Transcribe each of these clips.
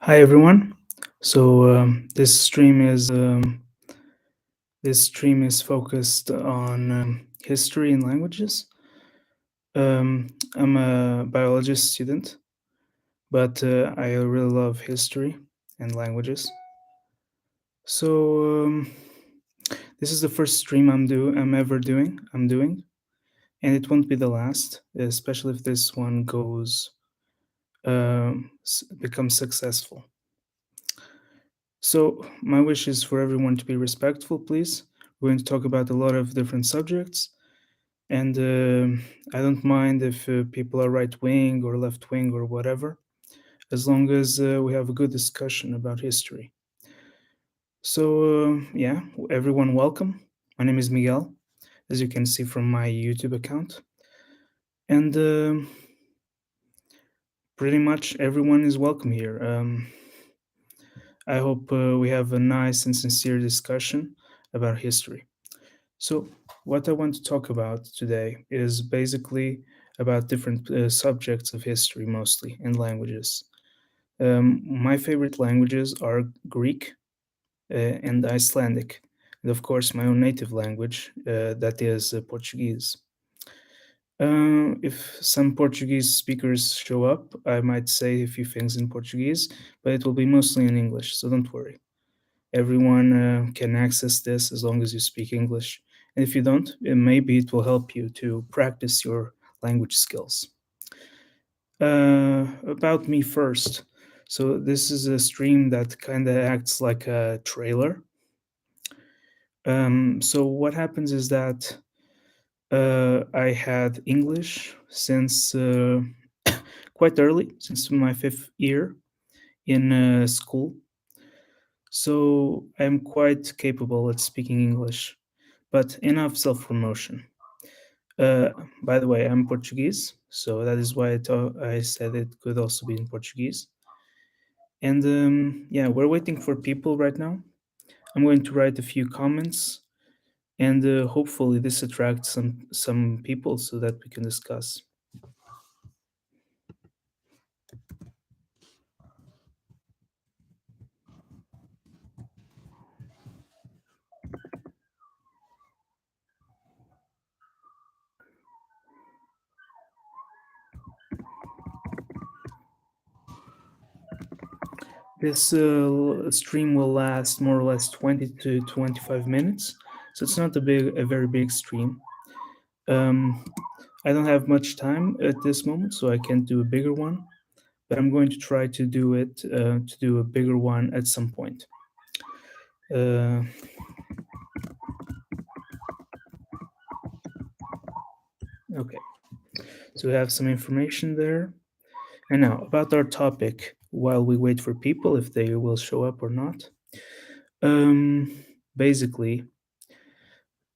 Hi everyone. This stream is focused on history and languages. I'm a biologist student, but I really love history and languages. So this is the first stream I'm ever doing. I'm doing, and it won't be the last, especially if this one becomes successful. So, my wish is for everyone to be respectful, please. We're going to talk about a lot of different subjects, and I don't mind if people are right wing or left wing or whatever, as long as we have a good discussion about history. So, yeah, everyone, welcome. My name is Miguel, as you can see from my YouTube account, and pretty much everyone is welcome here. I hope we have a nice and sincere discussion about history. So, what I want to talk about today is basically about different subjects of history, mostly, and languages. My favorite languages are Greek and Icelandic, and of course, my own native language, that is Portuguese. If some Portuguese speakers show up, I might say a few things in Portuguese, but it will be mostly in English, so don't worry. Everyone can access this as long as you speak English. And if you don't, maybe it will help you to practice your language skills. About me first. So, this is a stream that kind of acts like a trailer. So, what happens is that I had English since quite early, since my fifth year in school. So, I'm quite capable at speaking English, but enough self promotion. Uh, by the way, I'm Portuguese, so that is why I said it could also be in Portuguese. And yeah, we're waiting for people right now. I'm going to write a few comments, and hopefully this attracts some people so that we can discuss. This stream will last more or less 20 to 25 minutes, so it's not a very big stream. Um, I don't have much time at this moment, so I can't do a bigger one. But I'm going to try to do a bigger one at some point. Uh, okay, so we have some information there. And now about our topic, while we wait for people if they will show up or not. Um, basically,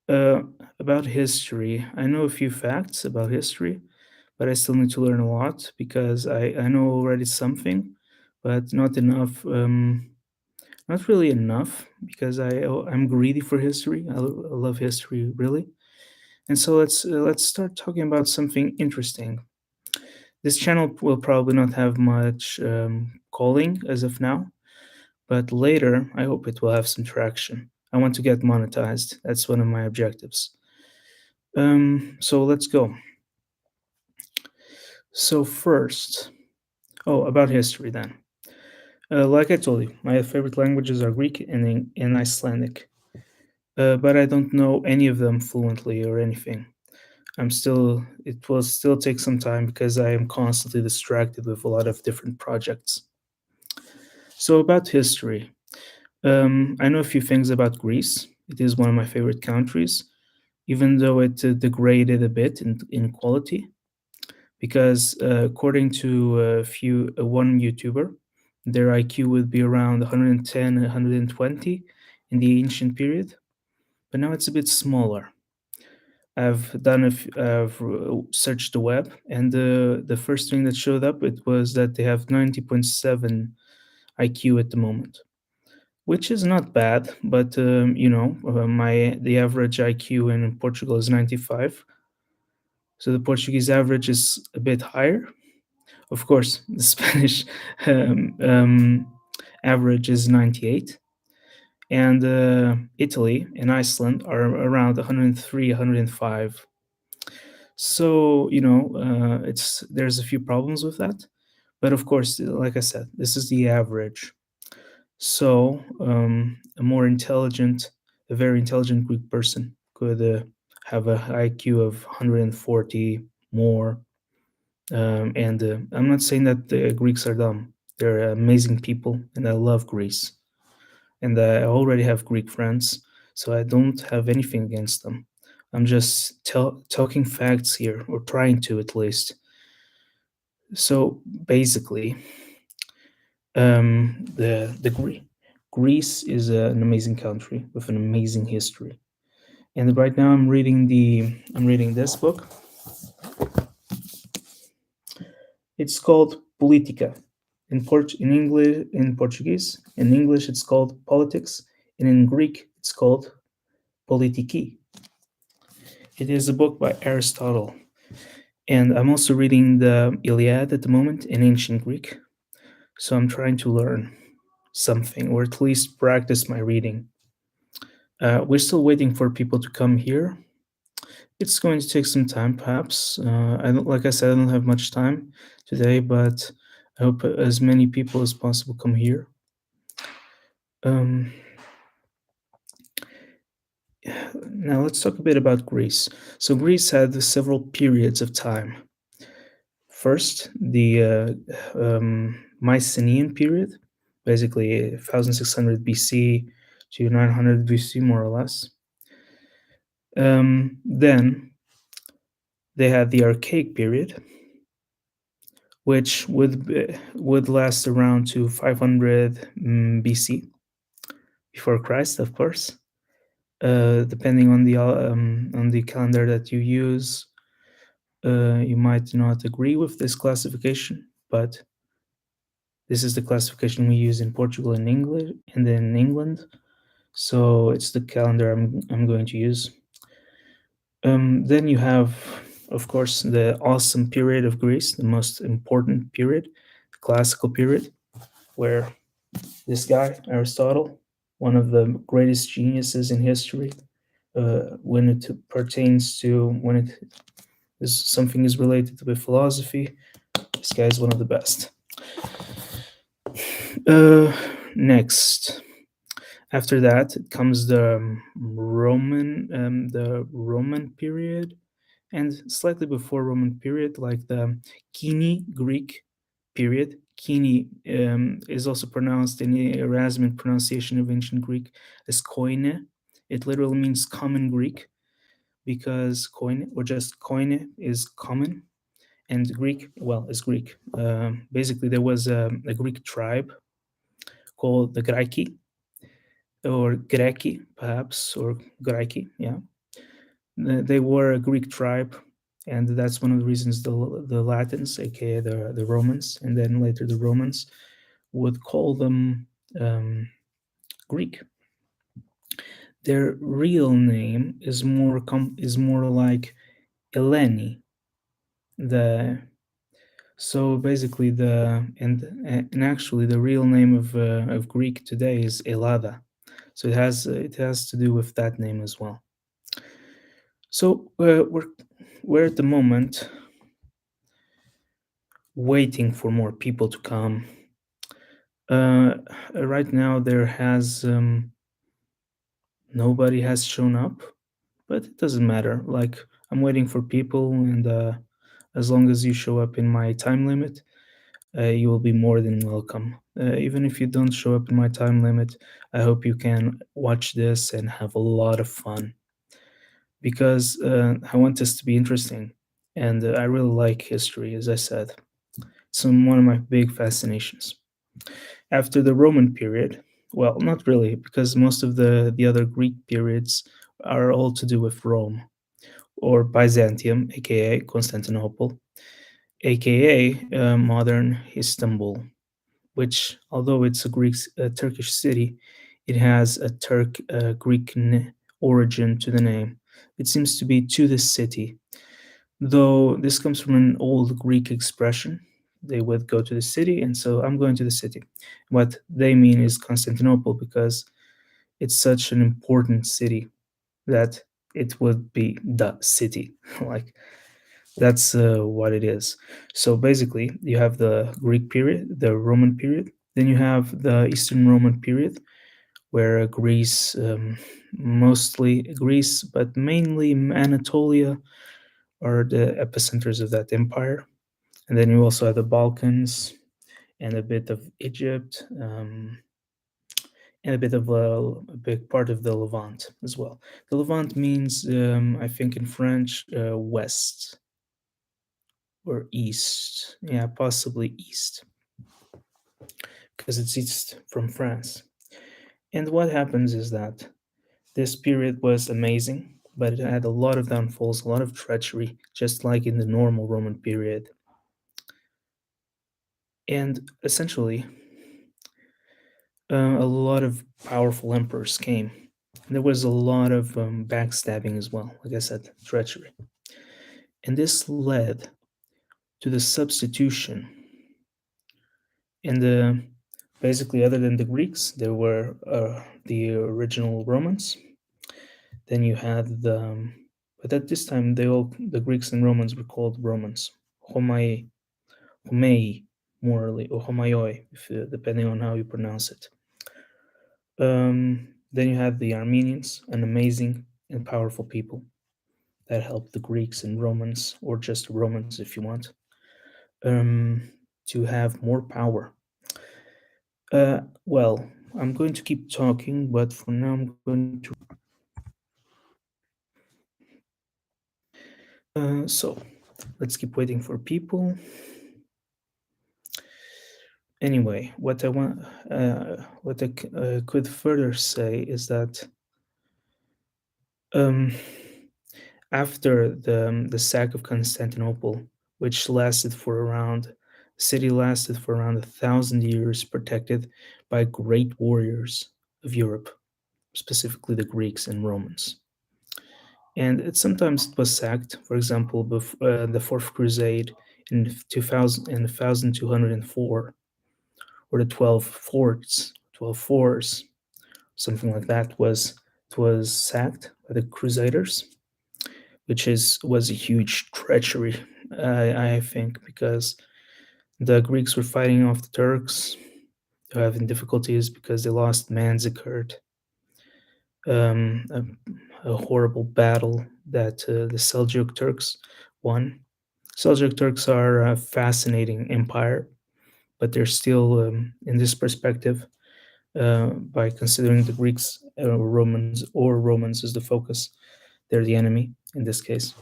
uh, about history, I know a few facts about history, but I still need to learn a lot because I know already something, but not enough. Not really enough because I'm greedy for history. I love history really. And so let's start talking about something interesting. This channel will probably not have much calling as of now, but later I hope it will have some traction. I want to get monetized. That's one of my objectives. So let's go. So first, about history then. Like I told you, my favorite languages are Greek and Icelandic, but I don't know any of them fluently or anything. It will still take some time because I am constantly distracted with a lot of different projects. So, about history, I know a few things about Greece. It is one of my favorite countries, even though it degraded a bit in quality. Because according to one YouTuber, their IQ would be around 110, 120 in the ancient period, but now it's a bit smaller. I've searched the web, and the first thing that showed up it was that they have 90.7 IQ at the moment, which is not bad. But my the average IQ in Portugal is 95, so the Portuguese average is a bit higher. Of course, the Spanish, um, um, average is 98, and Italy and Iceland are around 103, 105. So it's there's a few problems with that, but of course, like I said, this is the average. So a very intelligent Greek person could have a IQ of 140 more. And I'm not saying that the Greeks are dumb. They're amazing people, and I love Greece. And I already have Greek friends, so I don't have anything against them. I'm just talking facts here, or trying to at least. So basically, Greece is an amazing country with an amazing history. And right now, I'm reading this book. It's called Politica. In Portuguese, in English, it's called Politics, and in Greek, it's called Politiki. It is a book by Aristotle, and I'm also reading the Iliad at the moment in ancient Greek. So I'm trying to learn something, or at least practice my reading. We're still waiting for people to come here. It's going to take some time, perhaps. I don't, like I said, I don't have much time today, but I hope as many people as possible come here. Um, Now let's talk a bit about Greece. So Greece had several periods of time. First, the Mycenaean period, basically 1600 BC to 900 BC, more or less. Then they had the Archaic period, which would last around to 500 BC, before Christ, of course. Depending on the calendar that you use, you might not agree with this classification, but this is the classification we use in Portugal and England, So it's the calendar I'm going to use. Then you have, of course, the awesome period of Greece, the most important period, the classical period, where this guy, Aristotle, one of the greatest geniuses in history, when it pertains to when it is something is related with philosophy, this guy is one of the best. Uh, Next, after that, it comes the Roman period, and slightly before Roman period, like the Kini Greek period. Kini is also pronounced in the Erasmic pronunciation of ancient Greek as koine. It literally means common Greek, because koine, or just koine, is common, and Greek, well, is Greek. Basically, there was a Greek tribe called the Graiki, or Greki, perhaps, or Graiki, yeah. They were a Greek tribe, and that's one of the reasons the Latins, aka the Romans, and then later the Romans, would call them Greek. Their real name is more like Eleni. The So basically, and actually, the real name of Greek today is Elada. So it has to do with that name as well. So we're at the moment waiting for more people to come. Right now, there has nobody has shown up, but it doesn't matter. Like, I'm waiting for people, and as long as you show up in my time limit, you will be more than welcome. Even if you don't show up in my time limit, I hope you can watch this and have a lot of fun, because I want this to be interesting. And I really like history, as I said. It's one of my big fascinations. After the Roman period, well, not really, because most of the other Greek periods are all to do with Rome, or Byzantium, aka Constantinople, aka modern Istanbul, which, although it's a Turkish city, it has a Greek origin to the name. It seems to be to the city, though this comes from an old Greek expression. They would go to the city, and so I'm going to the city. What they mean is Constantinople because it's such an important city that it would be the city. Like that's what it is. So basically, you have the Greek period, the Roman period, then you have the Eastern Roman period, where Greece, mostly Greece, but mainly Anatolia, are the epicenters of that empire. And then you also have the Balkans and a bit of Egypt, and a bit of a big part of the Levant as well. The Levant means, I think in French, west or east. Yeah, possibly east, because it's east from France. And what happens is that this period was amazing, but it had a lot of downfalls, a lot of treachery, just like in the normal Roman period. And essentially, a lot of powerful emperors came. There was a lot of backstabbing as well, like I said, treachery. And this led to the substitution. And basically, other than the Greeks, there were the original Romans. Then you had but at this time, the Greeks and Romans were called Romans, Homai, Homei, morally, or Homaioi, if, depending on how you pronounce it. Then you had the Armenians, an amazing and powerful people that helped the Greeks and Romans, or just Romans if you want, um, to have more power. Well, I'm going to keep talking, but for now I'm going to. So let's keep waiting for people. Anyway, what I could further say is that um, after the sack of Constantinople, which lasted for around, the city lasted for around 1,000 years, protected by great warriors of Europe, specifically the Greeks and Romans. And it was sacked. For example, the Fourth Crusade in 2000 in 1204, or the 12 fours, something like that, was sacked by the Crusaders, which is was a huge treachery, I think, because the Greeks were fighting off the Turks. They were having difficulties because they lost Manzikert, um, a horrible battle that the Seljuk Turks won. Seljuk Turks are a fascinating empire, but they're still, in this perspective, by considering the Greeks, Romans as the focus, they're the enemy in this case.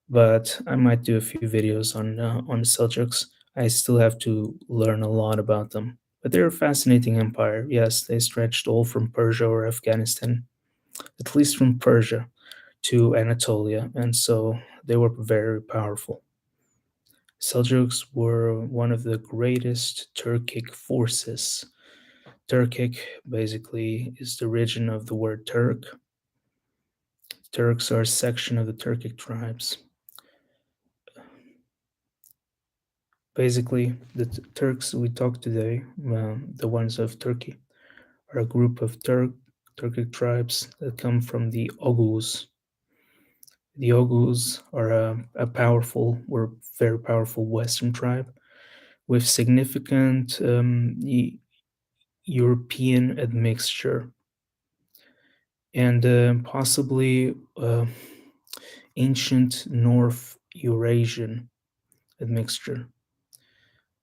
But I might do a few videos on the Seljuks. I still have to learn a lot about them. But they're a fascinating empire. Yes, they stretched all from Persia or Afghanistan, at least from Persia to Anatolia, and so they were very powerful. Seljuks were one of the greatest Turkic forces. Turkic basically is the origin of the word Turk. Turks are a section of the Turkic tribes. Basically, the Turks we talk today, the ones of Turkey, are a group of Turkic tribes that come from the Oghuz. The Oghuz are were very powerful Western tribe with significant European admixture and possibly ancient North Eurasian admixture.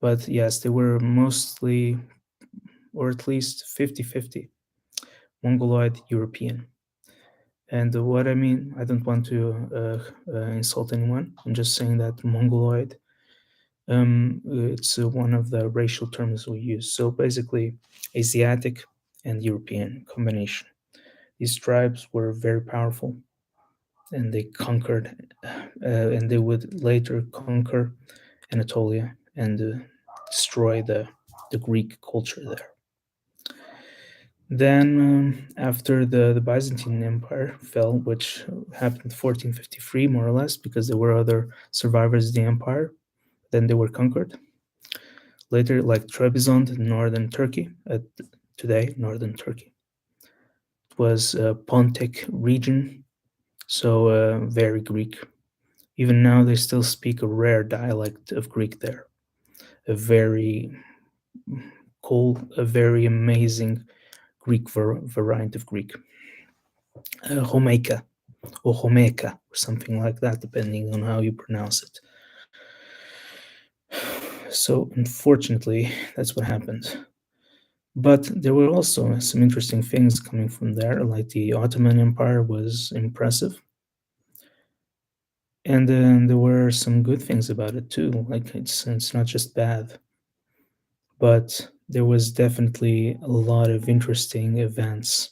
But yes, they were mostly, or at least 50-50, Mongoloid European. And what I mean, I don't want to insult anyone. I'm just saying that Mongoloid, it's one of the racial terms we use. So basically, Asiatic and European combination. These tribes were very powerful, and they conquered, and they would later conquer Anatolia and destroy the Greek culture there. Then, after the Byzantine Empire fell, which happened in 1453, more or less, because there were other survivors of the empire, then they were conquered. Later, like Trebizond in northern Turkey, today northern Turkey, it was Pontic region, so very Greek. Even now, they still speak a rare dialect of Greek there, a very cool, a very amazing Greek variant of Greek, Homeka or Homeka or something like that, depending on how you pronounce it. So, unfortunately, that's what happened. But there were also some interesting things coming from there, like the Ottoman Empire was impressive. And then there were some good things about it too. Like it's not just bad, but there was definitely a lot of interesting events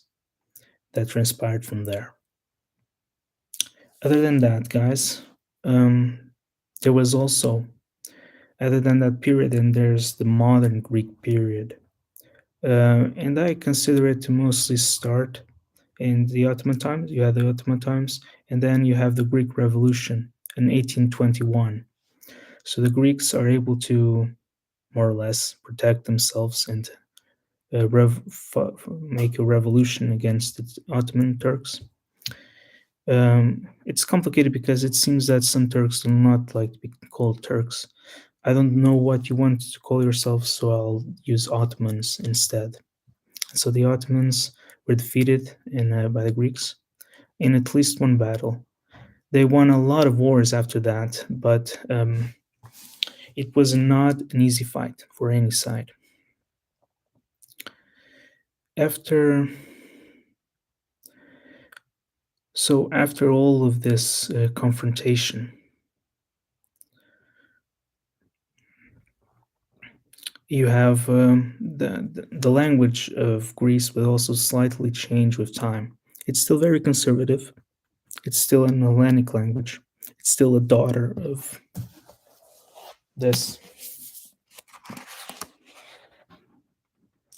that transpired from there. Other than that, guys, um, there was also, other than that period, and there's the modern Greek period. And I consider it to mostly start in the Ottoman times. You have the Ottoman times, and then you have the Greek Revolution in 1821. So the Greeks are able to more or less protect themselves and make a revolution against the Ottoman Turks. It's complicated because it seems that some Turks do not like to be called Turks. I don't know what you want to call yourself, so I'll use Ottomans instead. So the Ottomans were defeated by the Greeks in at least one battle. They won a lot of wars after that, but it was not an easy fight for any side. After after all of this confrontation, you have the language of Greece will also slightly change with time. It's still very conservative. It's still an Hellenic language. It's still a daughter of this.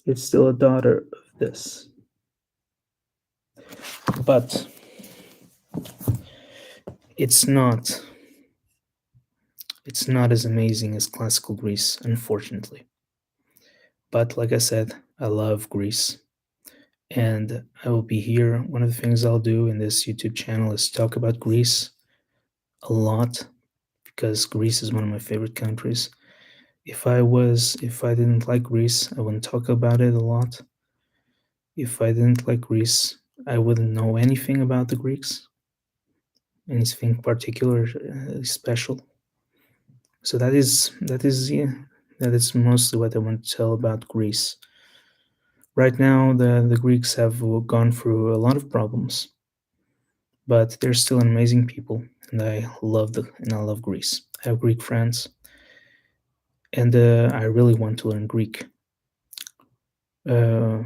It's still a daughter of this. But it's not it's not as amazing as classical Greece, unfortunately. But like I said, I love Greece. And I will be here. One of the things I'll do in this YouTube channel is talk about Greece a lot because Greece is one of my favorite countries. If I didn't like Greece, I wouldn't talk about it a lot. If I didn't like Greece, I wouldn't know anything about the Greeks, anything particular, special. So that is mostly what I want to tell about Greece. Right now, the Greeks have gone through a lot of problems, but they're still an amazing people, and I love Greece. I have Greek friends, and I really want to learn Greek. Uh,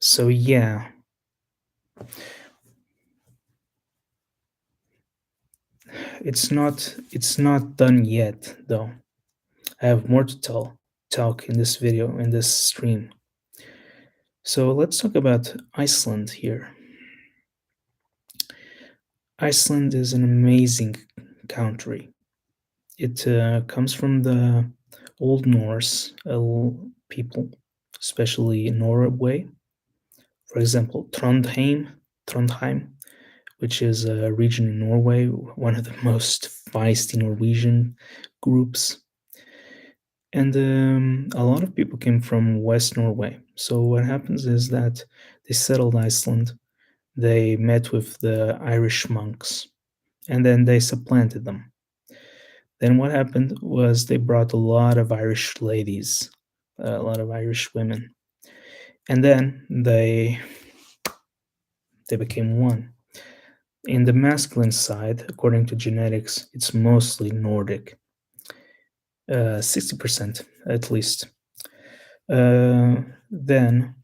so yeah, it's not done yet though. I have more to talk in this video in this stream. So let's talk about Iceland here. Iceland is an amazing country. It comes from the Old Norse people, especially in Norway. For example, Trondheim, which is a region in Norway, one of the most feisty Norwegian groups. And a lot of people came from West Norway. So what happens is that they settled Iceland. They met with the Irish monks, and then they supplanted them. Then what happened was they brought a lot of Irish ladies, a lot of Irish women, and then they became one. In the masculine side, according to genetics, it's mostly Nordic, 60% at least. Then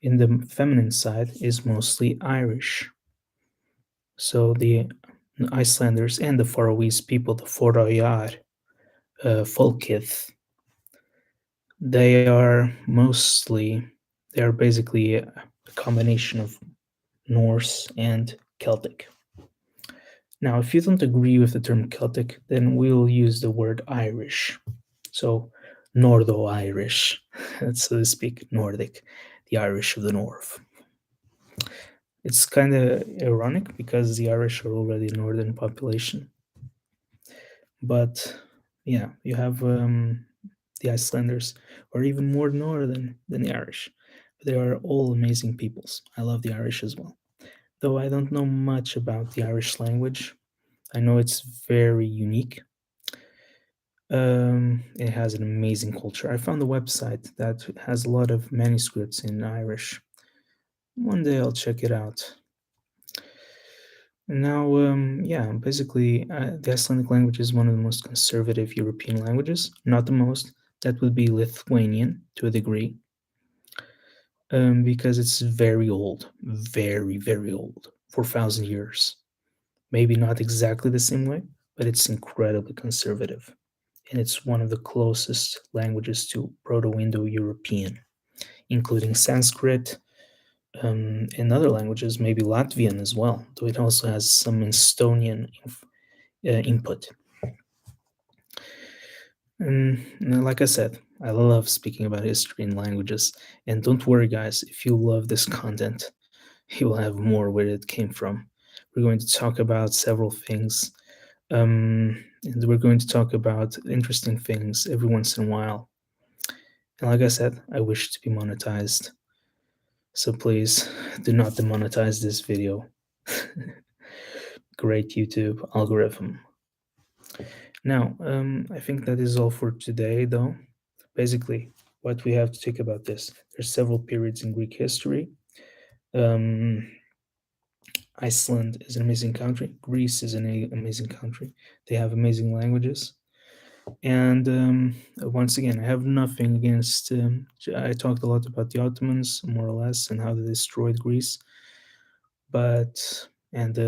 in the feminine side is mostly Irish. So the Icelanders and the Faroese people, the Foroyar, Folkith, they are basically a combination of Norse and Celtic. Now, if you don't agree with the term Celtic, then we'll use the word Irish. So Nordo Irish, so to speak, Nordic, the Irish of the North. It's kind of ironic because the Irish are already a northern population, but yeah, you have the Icelanders are even more northern than the Irish. But they are all amazing peoples. I love the Irish as well. Though I don't know much about the Irish language, I know it's very unique. It has an amazing culture. I found a website that has a lot of manuscripts in Irish. One day I'll check it out. Now, yeah, basically, the Icelandic language is one of the most conservative European languages. Not the most. That would be Lithuanian to a degree, because it's very old, very, very old, 4,000 years. Maybe not exactly the same way, but it's incredibly conservative. And it's one of the closest languages to Proto Indo European, including Sanskrit and other languages, maybe Latvian as well, though it also has some Estonian input. And like I said, I love speaking about history and languages. And don't worry, guys, if you love this content, you will have more where it came from. We're going to talk about several things. And we're going to talk about interesting things every once in a while. And like I said, I wish to be monetized. So please do not demonetize this video. Great YouTube algorithm. Now, I think that is all for today, though. Basically, what we have to think about this: there's several periods in Greek history. Um, Iceland is an amazing country. Greece is an amazing country. They have amazing languages. And once again, I have nothing against. I talked a lot about the Ottomans, more or less, and how they destroyed Greece, but and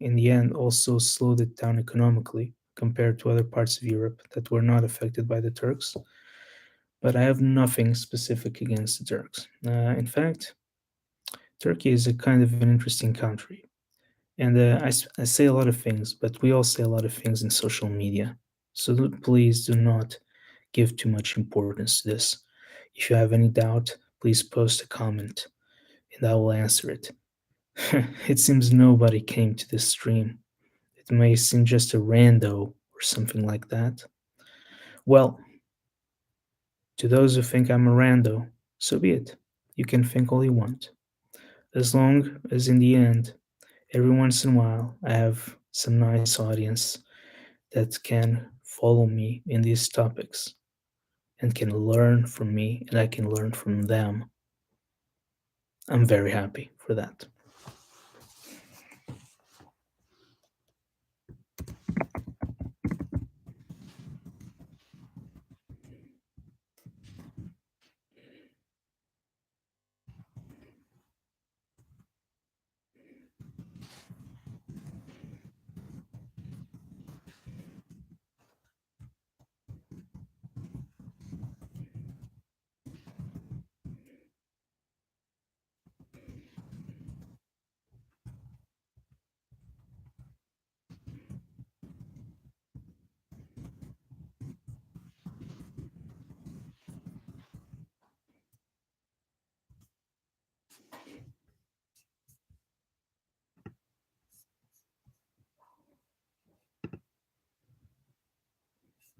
in the end also slowed it down economically compared to other parts of Europe that were not affected by the Turks. But I have nothing specific against the Turks. In fact, Turkey is a kind of an interesting country. And I say a lot of things, but we all say a lot of things in social media. So please do not give too much importance to this. If you have any doubt, please post a comment and I will answer it. It seems nobody came to this stream. It may seem just a rando or something like that. Well, to those who think I'm a rando, so be it. You can think all you want. As long as in the end, every once in a while, I have some nice audience that can follow me in these topics and can learn from me and I can learn from them. I'm very happy for that.